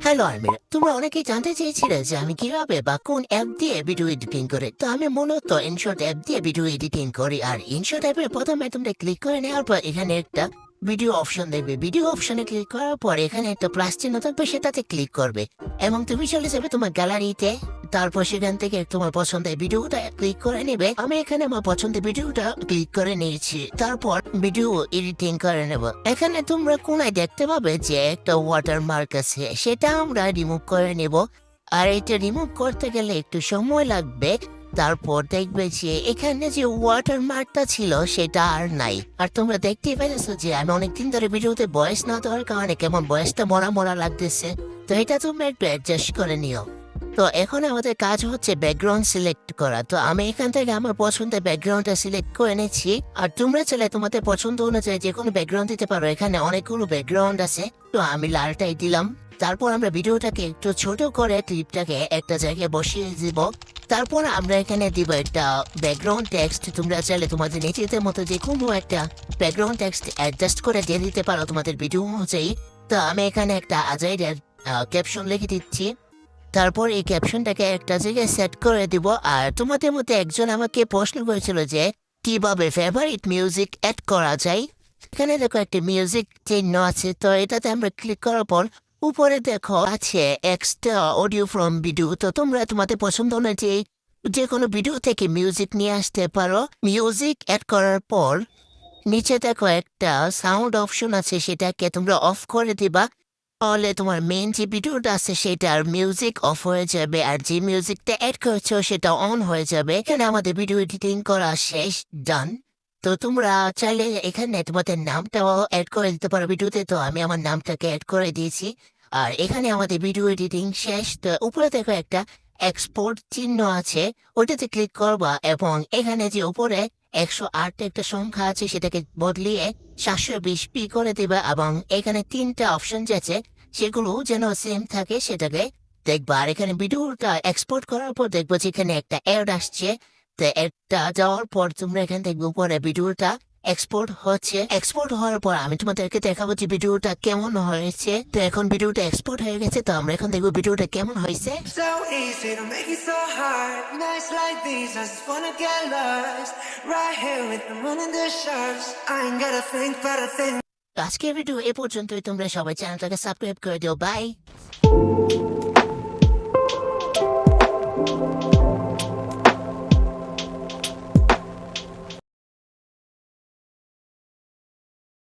Hello আর্মিরা, তোমরা অনেকেই জানতে চেয়েছিলে যে আমি কিভাবে বা কোন অ্যাপ দিয়ে ভিডিও এডিটিং করি। তো আমি মূলত ইনশর্ট অ্যাপ দিয়ে ভিডিও এডিটিং করি। আর ইনশর্ট অ্যাপের প্রথমে তোমরা ক্লিক করে নেওয়ার পর এখানে একটা ভিডিও অপশন দেখবে। ভিডিও অপশনে ক্লিক করার পর এখানে একটা প্লাস চিহ্ন থাকবে, সেটাতে ক্লিক করবে এবং তুমি চলে যাবে তোমার গ্যালারিতে। তারপর সেখান থেকে তোমার পছন্দের ভিডিওটা ক্লিক করে নেবে। আমি এখানে আমার পছন্দের ভিডিওটা ক্লিক করে নিয়েছি। তারপর ভিডিও এডিটিং করে নেব। এখানে তোমরা কোনায় দেখতে পাবে যে একটা ওয়াটারমার্ক আছে, সেটা আমরা রিমুভ করে নেব। আর এটা রিমুভ করতে গেলে একটু সময় লাগবে। তারপর দেখবে যে এখানে যে ওয়াটারমার্কটা ছিল সেটা আর নাই। আর তোমরা দেখতেই পেরেছো যে আমি অনেকদিন ধরে ভিডিওতে ভয়েস না দেওয়ার কারণে কেমন ভয়েসটা মরা মরা লাগতেছে। তো এটা তোমরা একটু অ্যাডজাস্ট করে নিও। তো এখন আমাদের কাজ হচ্ছে ব্যাকগ্রাউন্ড সিলেক্ট করা। তো আমি এখান থেকে আমার পছন্দের ব্যাকগ্রাউন্ডটা সিলেক্ট করে নিচ্ছি। আর তোমরা চাইলে তোমাদের পছন্দ অনুযায়ী যে কোনো ব্যাকগ্রাউন্ড দিতে পারো। এখানে অনেকগুলো ব্যাকগ্রাউন্ড আছে, তো আমি লালটাই দিলাম। তারপর আমরা ভিডিওটাকে একটু ছোট করে ক্লিপটাকে একটা জায়গায় বসিয়ে দিব। তারপর আমরা এখানে দিব একটা ব্যাকগ্রাউন্ড টেক্সট। তোমরা চাইলে তোমাদের নিজেদের মতো যে কোনো একটা ব্যাকগ্রাউন্ড টেক্সট অ্যাডজাস্ট করে দিয়ে দিতে পারো তোমাদের ভিডিও অনুযায়ী। তো আমি এখানে একটা আজাইরের ক্যাপশন লিখে দিচ্ছি। তারপর এই ক্যাপশনটাকে একটা জায়গায় সেট করে দিব। আর তোমাদের মধ্যে একজন আমাকে প্রশ্ন করেছিল যে কিভাবে ফেভারিট মিউজিক অ্যাড করা যায়। এখানে দেখো একটা মিউজিক চিহ্ন আছে, তো এটাতে আমরা ক্লিক করার পর উপরে দেখো আছে এক্সট্রা অডিও ফ্রম ভিডিও। তো তোমরা তোমাদের পছন্দ অনুযায়ী যে কোনো ভিডিও থেকে মিউজিক নিয়ে আসতে পারো। মিউজিক অ্যাড করার পর নিচে দেখো একটা সাউন্ড অপশন আছে, সেটাকে তোমরা অফ করে দিবা। তাহলে তোমার মেইন যে ভিডিওটা আছে সেটার মিউজিক অফ হয়ে যাবে, আর যে মিউজিকটা অ্যাড করছো সেটা অন হয়ে যাবে। এখানে আমাদের ভিডিও এডিটিং করা শেষ, ডান। তো তোমরা চাইলে এখানে তোমাদের নামটাও অ্যাড করে দিতে পারো ভিডিওতে। তো আমি আমার নামটাকে অ্যাড করে দিয়েছি। আর এখানে আমাদের ভিডিও এডিটিং শেষ। তো উপরে দেখো একটা এক্সপোর্ট চিহ্ন আছে, ওটাতে ক্লিক করবা এবং এখানে যে উপরে 108 একটা সংখ্যা আছে সেটাকে বদলিয়ে 720p করে দিবা। এবং এখানে তিনটা অপশন আছে, সেগুলো যেন সেম থাকে সেটাকে দেখবা। আর এখানে ভিডিওটা এক্সপোর্ট করার পর দেখবো যে এখানে একটা অ্যাড আসছে। তো একটা যাওয়ার পর তোমরা এখানে দেখবো উপরে ভিডিওটা এক্সপোর্ট হচ্ছে। এক্সপোর্ট হওয়ার পর আমি তোমাদেরকে দেখাবো যে ভিডিওটা কেমন হয়েছে। তো এখন ভিডিওটা এক্সপোর্ট হয়ে গেছে, তো আমরা এখন দেখবো ভিডিওটা কেমন হয়েছে। So easy to make it so hard. Nights like these, I just wanna get lost. Right here with the moon and the stars. I ain't gotta think about a thing. আজকের ভিডিও এ পর্যন্তই। তোমরা সবাই চ্যানেলটাকে subscribe করে দিও। By.